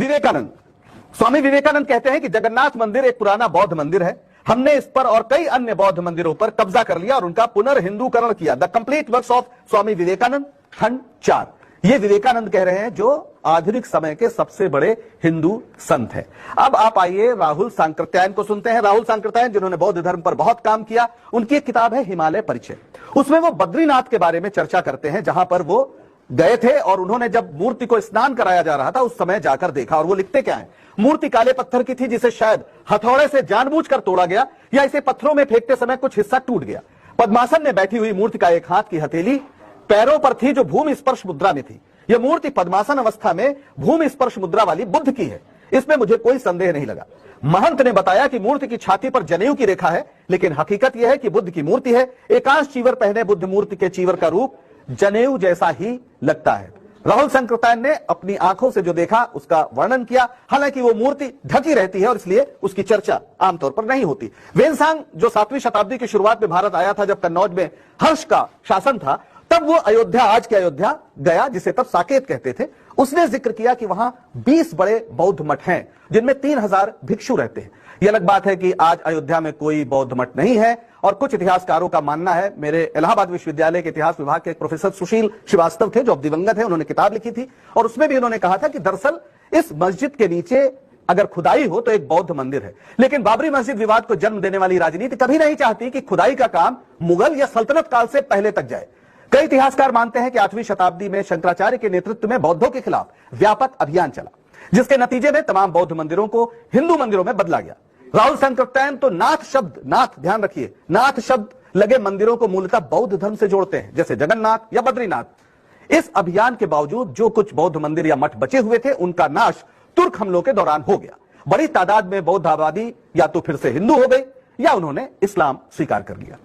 विवेकानंद, स्वामी विवेकानंद कहते हैं कि जगन्नाथ मंदिर एक पुराना बौद्ध मंदिर है, हमने इस पर और कई अन्य बौद्ध मंदिरों पर कब्जा कर लिया और उनका पुनर्हिंदूकरण किया। The complete works of Swami Vivekananda, खंड 4। ये विवेकानंद कह रहे हैं जो आधुनिक समय के सबसे बड़े हिंदू संत हैं। अब आप आइए राहुल सांकृत्यायन को सुनते हैं। राहुल सांकृत्यायन जिन्होंने बौद्ध धर्म पर बहुत काम किया, उनकी एक किताब है हिमालय परिचय। उसमें वो बद्रीनाथ के बारे में चर्चा करते हैं, जहां पर वो गए थे और उन्होंने जब मूर्ति को स्नान कराया जा रहा था उस समय जाकर देखा। और वो लिखते क्या है, मूर्ति काले पत्थर की थी जिसे शायद हथौड़े से जानबूझकर तोड़ा गया या इसे पत्थरों में फेंकते समय कुछ हिस्सा टूट गया। पद्मासन में बैठी हुई मूर्ति का एक हाथ की हथेली पैरों पर थी जो भूमि स्पर्श मुद्रा में थी। यह मूर्ति पद्मासन अवस्था में भूमि स्पर्श मुद्रा वाली बुद्ध की है, इसमें मुझे कोई संदेह नहीं लगा। महंत ने बताया कि मूर्ति की छाती पर जनेऊ की रेखा है, लेकिन हकीकत यह है कि बुद्ध की मूर्ति है। एकांश चीवर पहने बुद्ध मूर्ति के चीवर का रूप जनेऊ जैसा ही लगता है। राहुल सांकृत्यायन ने अपनी आंखों से जो देखा उसका वर्णन किया। हालांकि वो मूर्ति ढकी रहती है और इसलिए उसकी चर्चा आमतौर पर नहीं होती। वेनसांग जो 7वीं शताब्दी की शुरुआत में भारत आया था, जब कन्नौज में हर्ष का शासन था, तब वो अयोध्या, आज के अयोध्या गया, जिसे तब साकेत कहते थे। उसने जिक्र किया कि वहां 20 बड़े बौद्ध मठ हैं जिनमें 3000 भिक्षु रहते हैं। यह अलग बात है कि आज अयोध्या में कोई बौद्ध मठ नहीं है और कुछ इतिहासकारों का मानना है, मेरे इलाहाबाद विश्वविद्यालय के इतिहास विभाग के एक प्रोफेसर सुशील श्रीवास्तव थे जो अब दिवंगत है, उन्होंने किताब लिखी थी और उसमें भी उन्होंने कहा था कि दरअसल इस मस्जिद के नीचे अगर खुदाई हो तो एक बौद्ध मंदिर है। लेकिन बाबरी मस्जिद विवाद को जन्म देने वाली राजनीति कभी नहीं चाहती कि खुदाई का काम मुगल या सल्तनत काल से पहले तक जाए। कई इतिहासकार मानते हैं कि 8वीं शताब्दी में शंकराचार्य के नेतृत्व में बौद्धों के खिलाफ व्यापक अभियान चला, जिसके नतीजे में तमाम बौद्ध मंदिरों को हिंदू मंदिरों में बदला गया। राहुल सांकृत्यायन तो नाथ शब्द, नाथ ध्यान रखिए, नाथ शब्द लगे मंदिरों को मूलतः बौद्ध धर्म से जोड़ते हैं, जैसे जगन्नाथ या बद्रीनाथ। इस अभियान के बावजूद जो कुछ बौद्ध मंदिर या मठ बचे हुए थे उनका नाश तुर्क हमलों के दौरान हो गया। बड़ी तादाद में बौद्ध आबादी या तो फिर से हिंदू हो गई या उन्होंने इस्लाम स्वीकार कर लिया।